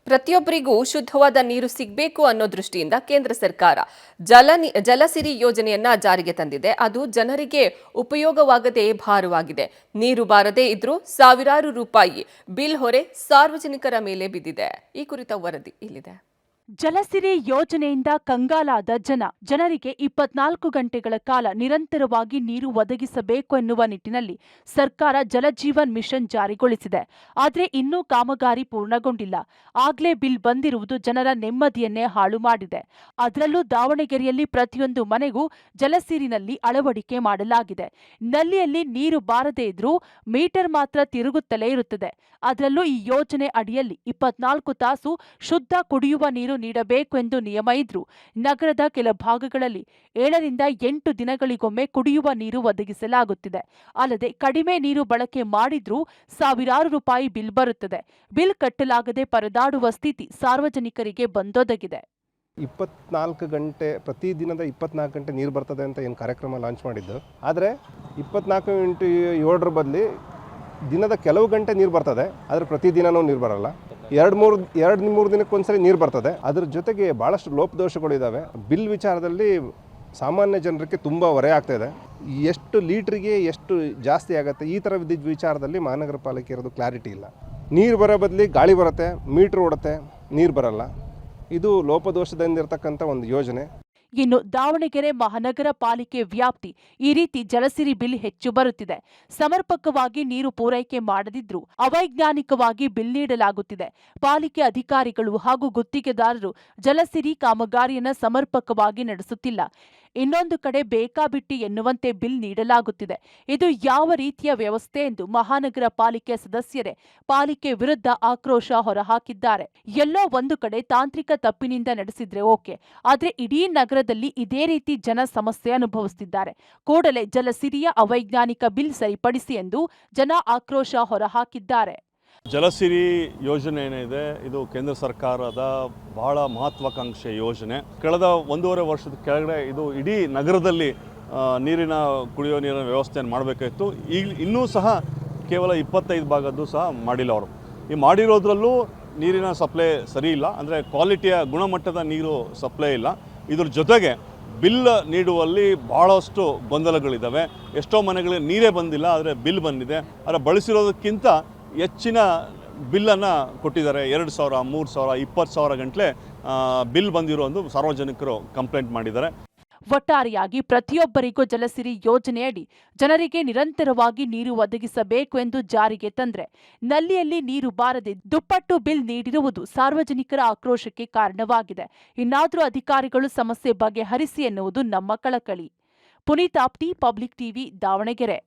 ಪ್ರತಿಯೊಬ್ಬರಿಗೂ ಶುದ್ಧವಾದ ನೀರು ಸಿಗಬೇಕು ಅನ್ನೋ ದೃಷ್ಟಿಯಿಂದ ಕೇಂದ್ರ ಸರ್ಕಾರ ಜಲಸಿರಿ ಯೋಜನೆಯನ್ನ ಜಾರಿಗೆ ತಂದಿದೆ. ಅದು ಜನರಿಗೆ ಉಪಯೋಗವಾಗದೆ ಭಾರವಾಗಿದೆ. ನೀರು ಬಾರದೇ ಇದ್ರೂ ಸಾವಿರಾರು ರೂಪಾಯಿ ಬಿಲ್ ಹೊರೆ ಸಾರ್ವಜನಿಕರ ಮೇಲೆ ಬಿದ್ದಿದೆ. ಈ ಕುರಿತ ವರದಿ ಇಲ್ಲಿದೆ. ಜಲಸಿರಿ ಯೋಜನೆಯಿಂದ ಕಂಗಾಲಾದ ಜನರಿಗೆ 24 ಗಂಟೆಗಳ ಕಾಲ ನಿರಂತರವಾಗಿ ನೀರು ಒದಗಿಸಬೇಕು ಎನ್ನುವ ನಿಟ್ಟಿನಲ್ಲಿ ಸರ್ಕಾರ ಜಲಜೀವನ್ ಮಿಷನ್ ಜಾರಿಗೊಳಿಸಿದೆ. ಆದರೆ ಇನ್ನೂ ಕಾಮಗಾರಿ ಪೂರ್ಣಗೊಂಡಿಲ್ಲ. ಆಗ್ಲೇ ಬಿಲ್ ಬಂದಿರುವುದು ಜನರ ನೆಮ್ಮದಿಯನ್ನೇ ಹಾಳು ಮಾಡಿದೆ. ಅದರಲ್ಲೂ ದಾವಣಗೆರೆಯಲ್ಲಿ ಪ್ರತಿಯೊಂದು ಮನೆಗೂ ಜಲಸಿರಿನಲ್ಲಿ ಅಳವಡಿಕೆ ಮಾಡಲಾಗಿದೆ. ನಲ್ಲಿಯಲ್ಲಿ ನೀರು ಬಾರದೇ ಇದ್ರೂ ಮೀಟರ್ ಮಾತ್ರ ತಿರುಗುತ್ತಲೇ ಇರುತ್ತದೆ. ಅದರಲ್ಲೂ ಈ ಯೋಜನೆ ಅಡಿಯಲ್ಲಿ 24 ತಾಸು ಶುದ್ಧ ಕುಡಿಯುವ ನೀರು ನೀಡಬೇಕು ಎಂದು ನಿಯಮ ಇದ್ರೂ ನಗರದ ಕೆಲ ಭಾಗಗಳಲ್ಲಿ 7 ರಿಂದ 8 ದಿನಗಳಿಗೊಮ್ಮೆ ಕುಡಿಯುವ ನೀರು ಒದಗಿಸಲಾಗುತ್ತಿದೆ. ಅಲ್ಲದೆ ಕಡಿಮೆ ನೀರು ಬಳಕೆ ಮಾಡಿದ್ರೂ ಸಾವಿರಾರು ರೂಪಾಯಿ ಬಿಲ್ ಬರುತ್ತದೆ. ಬಿಲ್ ಕಟ್ಟಲಾಗದೆ ಪರದಾಡುವ ಸ್ಥಿತಿ ಸಾರ್ವಜನಿಕರಿಗೆ ಬಂದೊದಗಿದೆ. 24 ಗಂಟೆ ಪ್ರತಿದಿನದ 24 ಗಂಟೆ ನೀರು ಬರ್ತದೆ ಅಂತ ಏನು ಕಾರ್ಯಕ್ರಮ ಲಾಂಚ್ ಮಾಡಿದ್ದು, ಆದರೆ 24x7 ಬದಲಿ ದಿನದ ಕೆಲವು ಗಂಟೆ ನೀರು ಬರ್ತದೆ. ಆದರೆ ಪ್ರತಿದಿನವೂ ನೀರು ಬರಲ್ಲ. 2-3 ದಿನಕ್ಕೊಂದ್ಸರಿ ನೀರು ಬರ್ತದೆ. ಅದ್ರ ಜೊತೆಗೆ ಭಾಳಷ್ಟು ಲೋಪದೋಷಗಳಿದ್ದಾವೆ. ಬಿಲ್ ವಿಚಾರದಲ್ಲಿ ಸಾಮಾನ್ಯ ಜನರಿಗೆ ತುಂಬ ಹೊರೆ ಆಗ್ತಾ ಇದೆ. ಎಷ್ಟು ಲೀಟ್ರಿಗೆ ಎಷ್ಟು ಜಾಸ್ತಿ ಆಗುತ್ತೆ ಈ ಥರ ವಿಚಾರದಲ್ಲಿ ಮಹಾನಗರ ಪಾಲಿಕೆ ಇರೋದು ಕ್ಲಾರಿಟಿ ಇಲ್ಲ. ನೀರು ಬರೋ ಬದಲಿ ಗಾಳಿ ಬರುತ್ತೆ, ಮೀಟ್ರ್ ಓಡುತ್ತೆ, ನೀರು ಬರಲ್ಲ. ಇದು ಲೋಪದೋಷದಿಂದ ಇರತಕ್ಕಂಥ ಒಂದು ಯೋಜನೆ. ಇನ್ನು ದಾವಣಗೆರೆ ಮಹಾನಗರ ಪಾಲಿಕೆ ವ್ಯಾಪ್ತಿ ಈ ರೀತಿ ಜಲಸಿರಿ ಬಿಲ್ ಹೆಚ್ಚು ಬರುತ್ತಿದೆ. ಸಮರ್ಪಕವಾಗಿ ನೀರು ಪೂರೈಕೆ ಮಾಡದಿದ್ರೂ ಅವೈಜ್ಞಾನಿಕವಾಗಿ ಬಿಲ್ ನೀಡಲಾಗುತ್ತಿದೆ. ಪಾಲಿಕೆ ಅಧಿಕಾರಿಗಳು ಹಾಗೂ ಗುತ್ತಿಗೆದಾರರು ಜಲಸಿರಿ ಕಾಮಗಾರಿಯನ್ನು ಸಮರ್ಪಕವಾಗಿ ನಡೆಸುತ್ತಿಲ್ಲ. ಇನ್ನೊಂದು ಕಡೆ ಬೇಕಾಬಿಟ್ಟಿ ಎನ್ನುವಂತೆ ಬಿಲ್ ನೀಡಲಾಗುತ್ತಿದೆ. ಇದು ಯಾವ ರೀತಿಯ ವ್ಯವಸ್ಥೆ ಎಂದು ಮಹಾನಗರ ಪಾಲಿಕೆ ಸದಸ್ಯರೇ ಪಾಲಿಕೆ ವಿರುದ್ಧ ಆಕ್ರೋಶ ಹೊರಹಾಕಿದ್ದಾರೆ. ಎಲ್ಲೋ ಒಂದು ಕಡೆ ತಾಂತ್ರಿಕ ತಪ್ಪಿನಿಂದ ನಡೆಸಿದ್ರೆ ಓಕೆ, ಆದ್ರೆ ಇಡೀ ನಗರದಲ್ಲಿ ಇದೇ ರೀತಿ ಜನ ಸಮಸ್ಯೆ ಅನುಭವಿಸುತ್ತಿದ್ದಾರೆ. ಕೂಡಲೇ ಜಲಸಿರಿಯ ಅವೈಜ್ಞಾನಿಕ ಬಿಲ್ ಸರಿಪಡಿಸಿ ಎಂದು ಜನ ಆಕ್ರೋಶ ಹೊರಹಾಕಿದ್ದಾರೆ. ಜಲಸಿರಿ ಯೋಜನೆ ಏನಿದೆ ಇದು ಕೇಂದ್ರ ಸರ್ಕಾರದ ಬಹಳ ಮಹತ್ವಾಕಾಂಕ್ಷೆ ಯೋಜನೆ. ಕಳೆದ 1.5 ವರ್ಷದ ಕೆಳಗಡೆ ಇದು ಇಡೀ ನಗರದಲ್ಲಿ ಕುಡಿಯೋ ನೀರಿನ ವ್ಯವಸ್ಥೆಯನ್ನು ಮಾಡಬೇಕಾಗಿತ್ತು. ಈಗ ಇನ್ನೂ ಸಹ ಕೇವಲ 25 ಭಾಗದ್ದು ಸಹ ಮಾಡಿಲ್ಲ ಅವರು. ಈ ಮಾಡಿರೋದ್ರಲ್ಲೂ ನೀರಿನ ಸಪ್ಲೈ ಸರಿ ಇಲ್ಲ, ಅಂದರೆ ಕ್ವಾಲಿಟಿಯ ಗುಣಮಟ್ಟದ ನೀರು ಸಪ್ಲೈ ಇಲ್ಲ. ಇದ್ರ ಜೊತೆಗೆ ಬಿಲ್ ನೀಡುವಲ್ಲಿ ಭಾಳಷ್ಟು ಗೊಂದಲಗಳಿದ್ದಾವೆ. ಎಷ್ಟೋ ಮನೆಗಳಿಗೆ ನೀರೇ ಬಂದಿಲ್ಲ, ಆದರೆ ಬಿಲ್ ಬಂದಿದೆ. ಆದರೆ ಬಳಸಿರೋದಕ್ಕಿಂತ ಹೆಚ್ಚಿನ ಬಿಲ್ಲನ್ನು ಕೊಟ್ಟಿದ್ದಾರೆ. 2,000, 3,000, 20,000 ಗಂಟಲೆ ಬಿಲ್ ಬಂದಿರೋ ಒಂದು ಸಾರ್ವಜನಿಕರು ಕಂಪ್ಲೇಂಟ್ ಮಾಡಿದ್ದಾರೆ. ಒಟ್ಟಾರೆಯಾಗಿ ಪ್ರತಿಯೊಬ್ಬರಿಗೂ ಜಲಸಿರಿ ಯೋಜನೆಯಡಿ ಜನರಿಗೆ ನಿರಂತರವಾಗಿ ನೀರು ಒದಗಿಸಬೇಕು ಎಂದು ಜಾರಿಗೆ ತಂದ್ರೆ ನಲ್ಲಿಯಲ್ಲಿ ನೀರು ಬಾರದೆ ದುಪ್ಪಟ್ಟು ಬಿಲ್ ನೀಡಿರುವುದು ಸಾರ್ವಜನಿಕರ ಆಕ್ರೋಶಕ್ಕೆ ಕಾರಣವಾಗಿದೆ. ಇನ್ನಾದರೂ ಅಧಿಕಾರಿಗಳು ಸಮಸ್ಯೆ ಬಗೆಹರಿಸಿ ಎನ್ನುವುದು ನಮ್ಮ ಕಳಕಳಿ. ಪುನೀತ್ ಆಪ್ತಿ, ಪಬ್ಲಿಕ್ ಟಿವಿ, ದಾವಣಗೆರೆ.